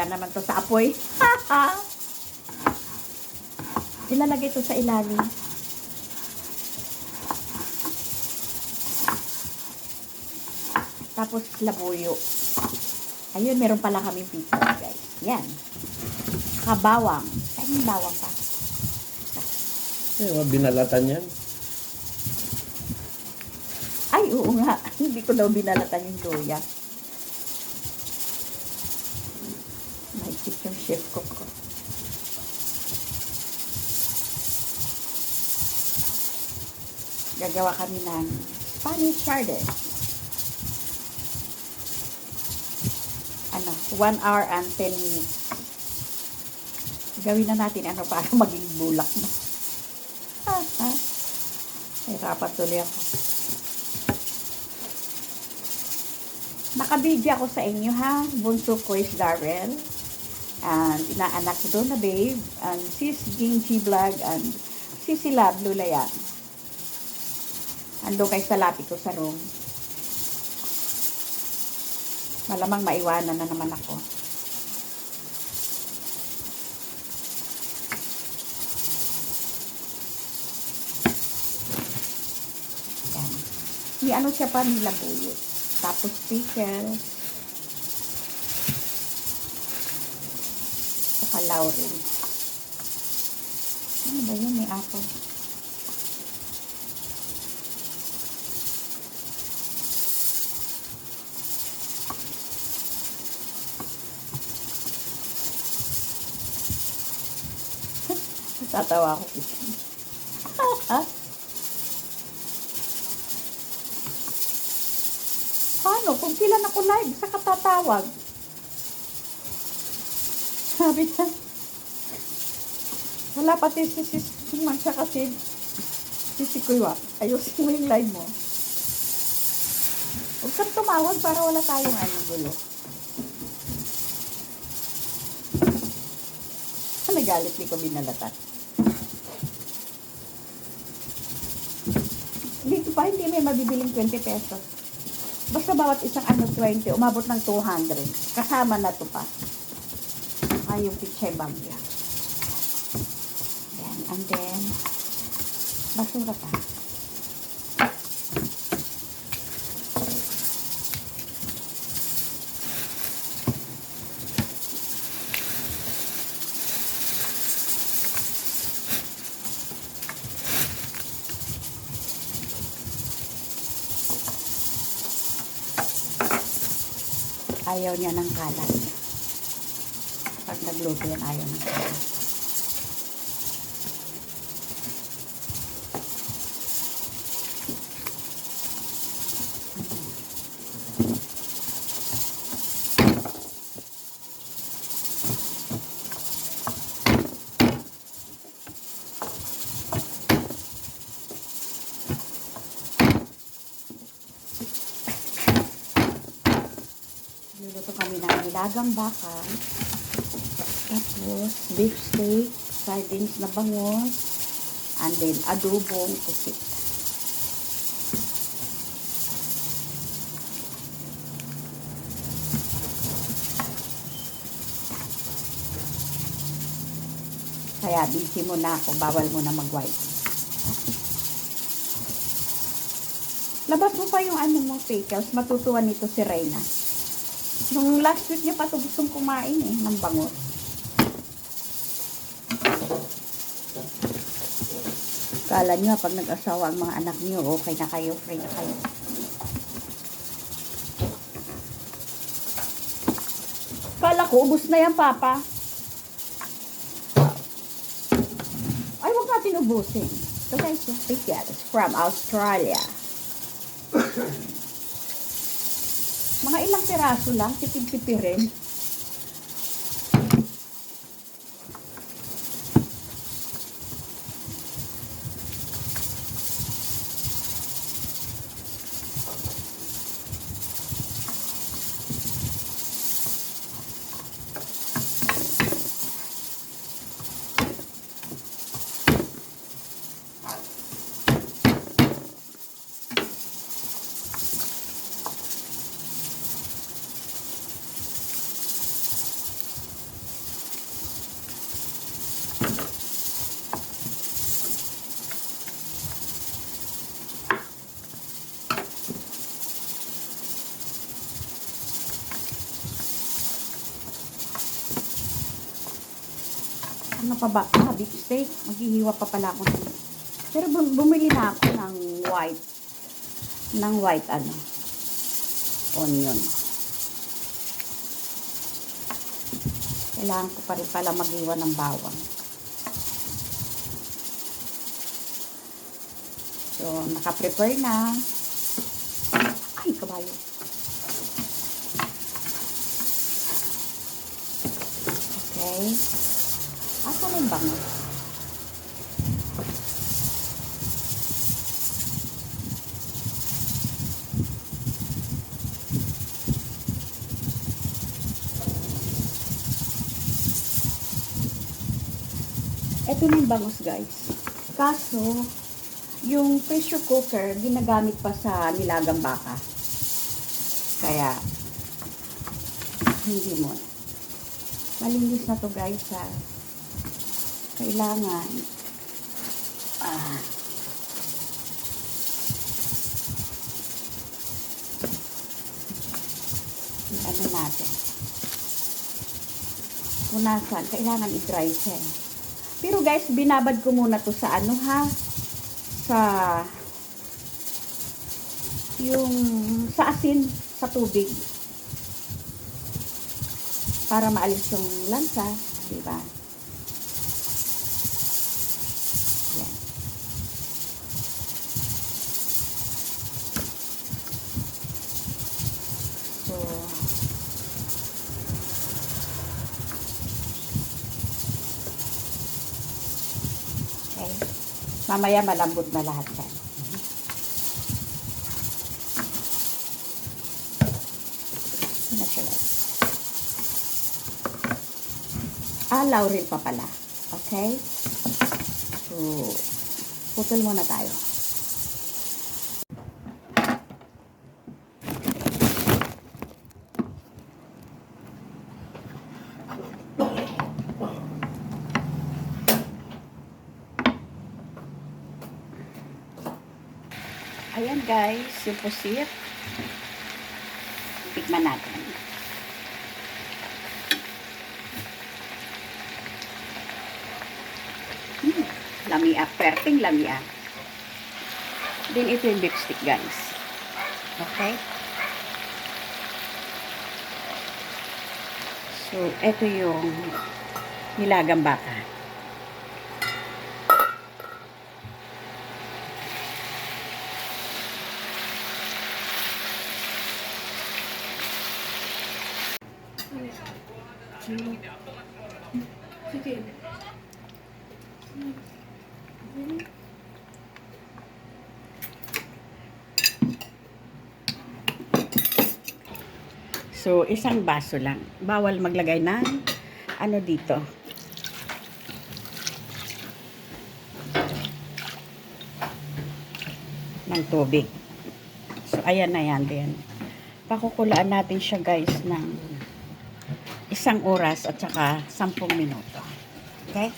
Mamaya naman to sa apoy. Ilalagay ito sa ilalim. Tapos labuyo. Ayun, meron pala kaming pizza, guys. Yan. Kabawang. Saan yung bawang pa? Binalatan yan. Ay, oo nga. Hindi ko daw binalatan yung luya. Mahigpit yung chef cook ko. Gagawa kami ng Spanish sardines. 1 hour and 10 minutes. Gawin na natin para maging bulak na. Hirapan tuloy ako. Nakabidyo ako sa inyo ha. Bunso ko is Darrell. And inaanak ko doon na babe. And sis Gingy Vlog. And Sisi Lab Lulayan. Ando kay sa lapi ko sa room. Malamang maiwanan na naman ako. Yan. Ano siya pa nilabuyo. Tapos pickles. Saka laurel. Ano ba yun? May apple. Tatawa ako. Paano? Kung kailan ako live, sa katatawag. Sabi niya. Wala pati suman siya kasi sisikuya. Ayusin mo yung live mo. Huwag kang tumawag para wala tayong gulo. Nagalit ni ko binalatan. Dito pa, hindi may mabibiling 20 pesos. Basta bawat isang 20, umabot ng 200. Kasama na to pa. Ay, yung pichay bagya. Yan, and then, basura pa. Ayaw niya ng kalat. Pag nagluto yan, ayaw ng kalat. Luluto kami ng nilagang baka. Tapos, beef steak, sardines na bangus, and then adobong pusit. Kaya busy mo na ako, bawal mo na mag-white. Labas mo pa yung mo, pickles, matutuwa nito si Reyna. Nung last week niya pa ito gustong kumain ng bangot. Kala niyo pag nag-asawa ang mga anak niyo, okay na kayo, free na kayo. Kala ko, ubos na yan, Papa. Ay, huwag natin ubusin. So guys, yung pickles from Australia. Mga ilang piraso lang, tipid-tipirin. Ano pa ba? Beef steak. Maghihiwa pa pala ako. Pero bumili na ako ng white. Ng white onion. Kailangan ko pa rin pala maghiwa ng bawang. So, naka-prepare na. Ay, kabayo. Okay. Asa na yung bango? Ito na yung bangus, guys. Kaso, yung pressure cooker, ginagamit pa sa nilagang baka. Kaya, hindi mo. Malinis na to, guys, ha. Kailangan, ano natin. Punasan, kailangan i-dry siya. Pero guys, binabad ko muna to sa sa sa asin sa tubig para maalis yung lansa, di ba? Yan. So, okay. Mamaya malambot na lahat yan. Laurel pa pala. Okay? So, putol muna tayo. Ayan guys, yung pusit. Tikman natin. Lamia, perting lamia. Then ito yung beef stick, guys. Okay? So, ito yung nilagang baka. Sige. So, isang baso lang. Bawal maglagay ng dito. Ng tubig. So, ayan na yan din. Pakukulaan natin siya guys ng 1 oras at saka 10 minuto. Okay?